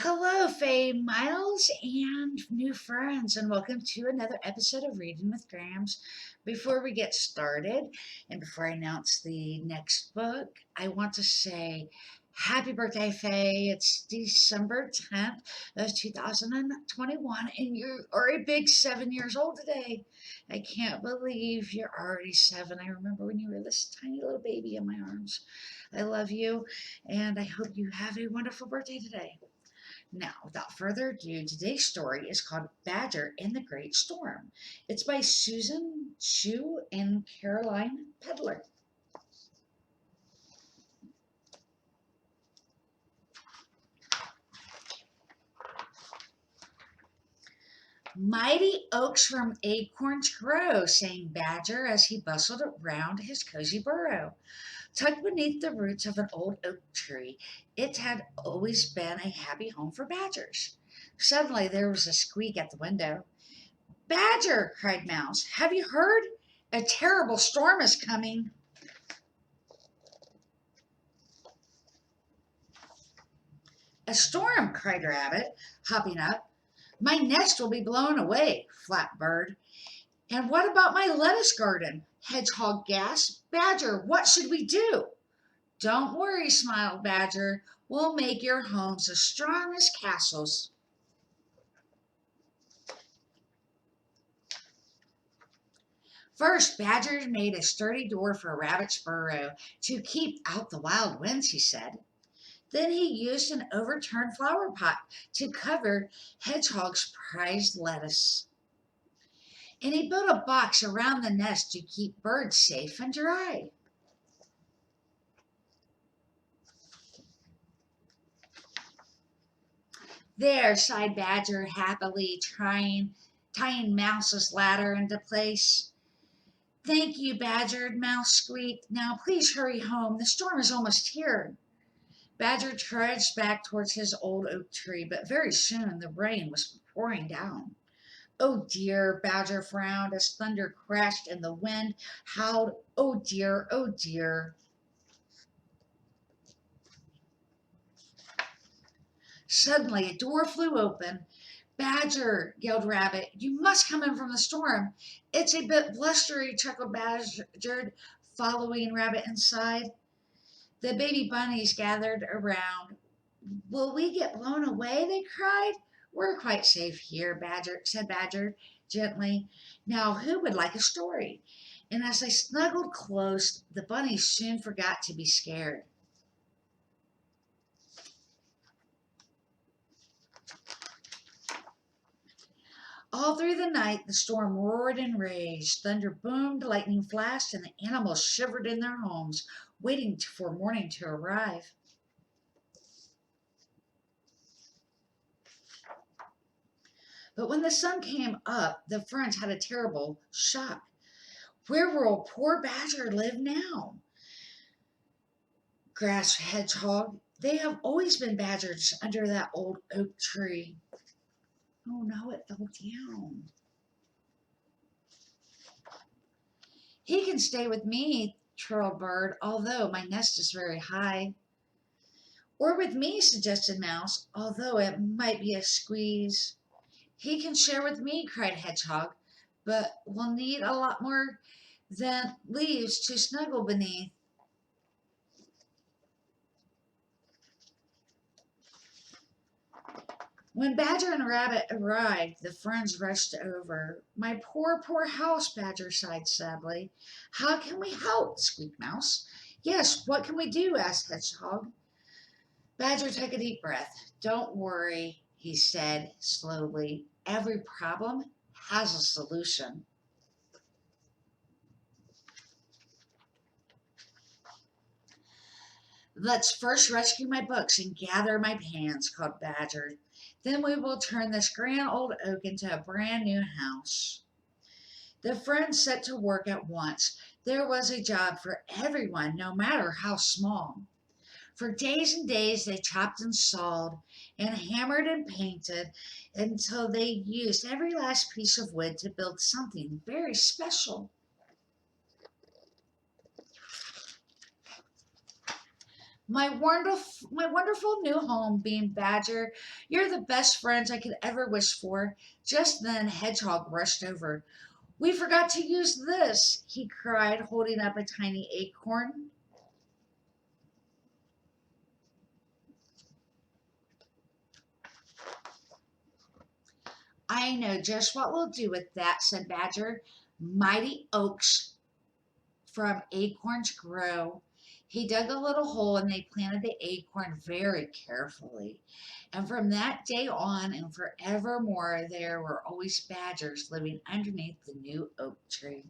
Hello, Faye Miles and new friends, and welcome to another episode of Reading with Grams. Before we get started, and before I announce the next book, I want to say happy birthday, Faye. It's December 10th of 2021, and you are a big 7 years old today. I can't believe you're already seven. I remember when you were this tiny little baby in my arms. I love you, and I hope you have a wonderful birthday today. Now, without further ado, today's story is called Badger in the Great Storm. It's by Suzanne, Chiew, and Caroline Pedler. Mighty oaks from acorns grow, sang Badger as he bustled around his cozy burrow. Tucked beneath the roots of an old oak tree, it had always been a happy home for badgers. Suddenly there was a squeak at the window. Badger, cried Mouse, have you heard? A terrible storm is coming. A storm, cried Rabbit, hopping up. My nest will be blown away, flapped Bird. And what about my lettuce garden? Hedgehog gasped. Badger, what should we do? Don't worry, smiled Badger. We'll make your homes as strong as castles. First, Badger made a sturdy door for Rabbit's burrow to keep out the wild winds, he said. Then he used an overturned flower pot to cover Hedgehog's prized lettuce. And he built a box around the nest to keep birds safe and dry. There, sighed Badger happily, tying Mouse's ladder into place. Thank you, Badger, Mouse squeaked. Now please hurry home. The storm is almost here. Badger trudged back towards his old oak tree, but very soon the rain was pouring down. Oh dear, Badger frowned as thunder crashed and the wind howled. Oh dear, oh dear. Suddenly a door flew open. Badger, yelled Rabbit, you must come in from the storm. It's a bit blustery, chuckled Badger, following Rabbit inside. The baby bunnies gathered around. Will we get blown away? They cried. We're quite safe here, Badger, said Badger gently. Now, who would like a story? And as they snuggled close, the bunnies soon forgot to be scared. All through the night, the storm roared and raged. Thunder boomed, lightning flashed, and the animals shivered in their homes, waiting for morning to arrive. But when the sun came up, the friends had a terrible shock. Where will poor Badger live now? Grasped Hedgehog. They have always been badgers under that old oak tree. Oh no, it fell down. He can stay with me, trilled Bird, although my nest is very high. Or with me, suggested Mouse, although it might be a squeeze. He can share with me, cried Hedgehog, but we'll need a lot more than leaves to snuggle beneath. When Badger and Rabbit arrived, the friends rushed over. My poor, poor house, Badger sighed sadly. How can we help? Squeaked Mouse. Yes, what can we do? Asked Hedgehog. Badger took a deep breath. Don't worry, he said slowly. Every problem has a solution. Let's first rescue my books and gather my pans, called Badger. Then we will turn this grand old oak into a brand new house. The friends set to work at once. There was a job for everyone, no matter how small. For days and days they chopped and sawed and hammered and painted until they used every last piece of wood to build something very special. My wonderful new home, Bean Badger. You're the best friends I could ever wish for. Just then, Hedgehog rushed over. We forgot to use this, he cried, holding up a tiny acorn. I know just what we'll do with that, said Badger. Mighty oaks from acorns grow. He dug a little hole and they planted the acorn very carefully. And from that day on and forevermore, there were always badgers living underneath the new oak tree.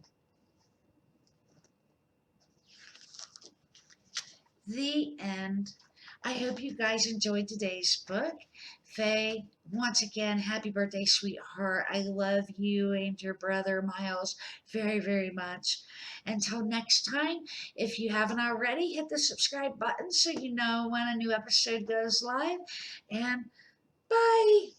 The end. I hope you guys enjoyed today's book. Faye, once again, happy birthday, sweetheart. I love you and your brother Miles very, very much. Until next time, if you haven't already, hit the subscribe button so you know when a new episode goes live. And bye.